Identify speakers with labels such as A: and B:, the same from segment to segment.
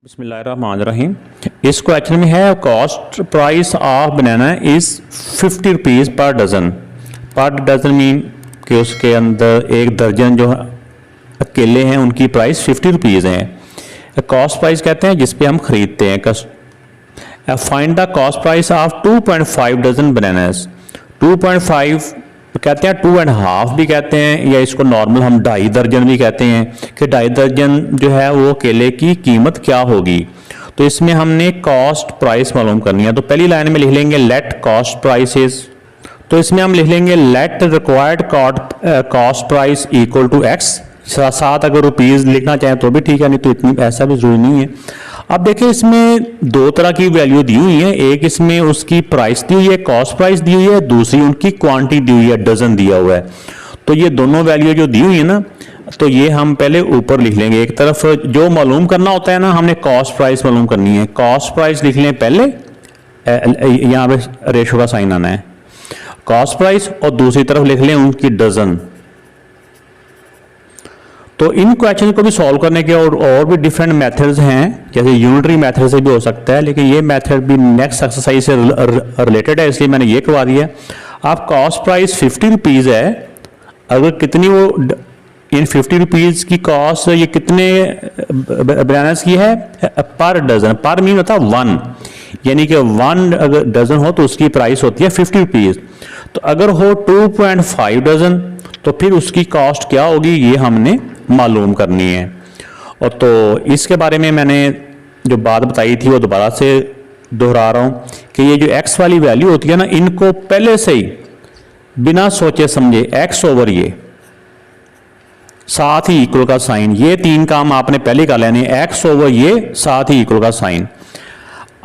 A: बिस्मिल्लाहिर्रहमानिर्रहीम। इस क्वेश्चन में है cost price of banana is 50 rupees पर डज़न। पर डज़न मीन कि उसके अंदर एक दर्जन जो केले हैं उनकी प्राइस 50 रुपीज़ है। कॉस्ट प्राइस कहते हैं जिस पे हम खरीदते हैं। Find the cost price of 2.5 dozen bananas. 2.5 कहते हैं, 2.5 भी कहते हैं, या इसको नॉर्मल हम 2.5 दर्जन भी कहते हैं कि 2.5 दर्जन जो है वो केले की कीमत क्या होगी। तो इसमें हमने कॉस्ट प्राइस मालूम करनी है। तो पहली लाइन में लिख लेंगे लेट कॉस्ट प्राइसेस। तो इसमें हम लिख लेंगे let required cost price equal to x. साथ अगर रुपीज़ लिखना चाहें तो भी ठीक है, नहीं तो इतनी ऐसा भी जरूरी नहीं है। अब देखिए इसमें दो तरह की वैल्यू दी हुई है। एक इसमें उसकी प्राइस दी हुई है, कॉस्ट प्राइस दी हुई है, दूसरी उनकी क्वांटिटी दी हुई है, डजन दिया हुआ है। तो ये दोनों वैल्यू जो दी हुई है ना, तो ये हम पहले ऊपर लिख लेंगे। एक तरफ जो मालूम करना होता है ना, हमने कॉस्ट प्राइस मालूम करनी है। कॉस्ट प्राइस लिख लें पहले, यहाँ पे रेशो का साइन आना है, कॉस्ट प्राइस, और दूसरी तरफ लिख लें उनकी डजन। तो इन क्वेश्चन को भी सॉल्व करने के और भी डिफरेंट मेथड्स हैं, जैसे यूनिटरी मेथड से भी हो सकता है, लेकिन ये मेथड भी नेक्स्ट एक्सरसाइज से रिलेटेड है, इसलिए मैंने ये करवा दिया। आप कॉस्ट प्राइस 50 रुपीज़ है, अगर कितनी वो इन 50 रुपीज़ की कॉस्ट ये कितने बनानास की है पर डजन। पर मीन होता है 1, यानी कि 1 अगर डजन हो तो उसकी प्राइस होती है 50 रुपीज़। तो अगर हो 2.5 डजन तो फिर उसकी कॉस्ट क्या होगी, ये हमने मालूम करनी है। और तो इसके बारे में मैंने जो बात बताई थी वो दोबारा से दोहरा रहा हूँ कि ये जो x वाली वैल्यू होती है ना, इनको पहले से ही बिना सोचे समझे x ओवर ये साथ ही इक्वल का साइन, ये तीन काम आपने पहले कर लेने, x ओवर ये साथ ही इक्वल का साइन।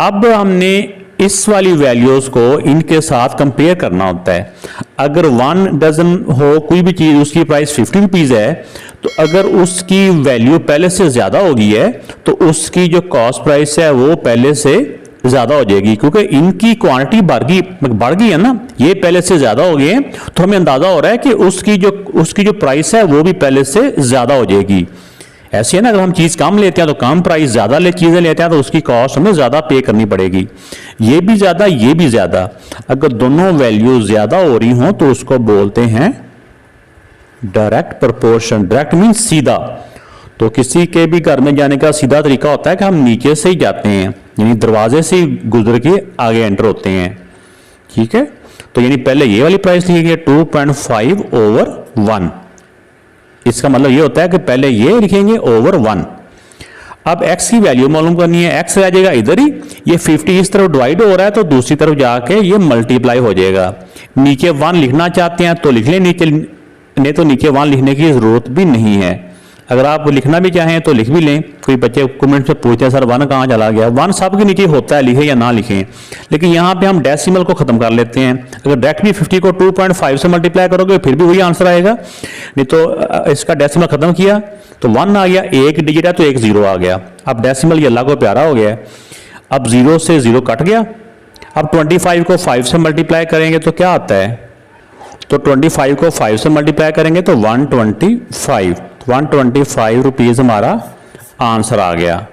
A: अब हमने इस वाली वैल्यूज को इनके साथ कंपेयर करना होता है। अगर 1 डजन हो कोई भी चीज, उसकी प्राइस 50 रुपीज़ है, तो अगर उसकी वैल्यू पहले से ज्यादा हो गई है तो उसकी जो कॉस्ट प्राइस है वो पहले से ज्यादा हो जाएगी, क्योंकि इनकी क्वांटिटी बढ़ गई है ना, ये पहले से ज्यादा हो गए हैं। तो हमें अंदाजा हो रहा है कि उसकी जो प्राइस है वो भी पहले से ज्यादा हो जाएगी। ऐसे है ना, अगर हम चीज कम लेते हैं तो कम प्राइस, ज्यादा चीजें लेते हैं तो उसकी कॉस्ट हमें ज्यादा पे करनी पड़ेगी। ये भी ज्यादा, ये भी ज्यादा। अगर दोनों वैल्यू ज्यादा हो रही हों तो उसको बोलते हैं डायरेक्ट प्रोपोर्शन। डायरेक्ट मीन सीधा। तो किसी के भी घर में जाने का सीधा तरीका होता है कि हम नीचे से ही जाते हैं, यानी दरवाजे से ही गुजर के आगे एंटर होते हैं। ठीक है, तो यानी पहले ये वाली प्राइस लिखी है 2.5 ओवर 1। इसका मतलब ये होता है कि पहले ये लिखेंगे ओवर 1। अब x की वैल्यू मालूम करनी है, x रह जाएगा इधर ही, ये 50 इस तरफ डिवाइड हो रहा है तो दूसरी तरफ जाके ये मल्टीप्लाई हो जाएगा। नीचे 1 लिखना चाहते हैं तो लिख लें नीचे, नहीं तो नीचे 1 लिखने की जरूरत भी नहीं है। अगर आप लिखना भी चाहें तो लिख भी लें। कोई बच्चे कमेंट से पूछते हैं सर 1 कहाँ चला गया। 1 सबके नीचे होता है, लिखे या ना लिखें, लेकिन यहाँ पे हम डेसिमल को खत्म कर लेते हैं। अगर डायरेक्ट भी 50 को 2.5 से मल्टीप्लाई करोगे फिर भी वही आंसर आएगा, नहीं तो इसका डेसिमल खत्म किया तो 1 आ गया, एक डिजिट है तो एक 0 आ गया। अब डेसिमल ये अल्लाह को प्यारा हो गया। अब 0 से 0 कट गया। अब 25 को 5 से मल्टीप्लाई करेंगे तो क्या आता है, तो 25 को 5 से मल्टीप्लाई करेंगे तो 125 रुपीज़ हमारा आंसर आ गया।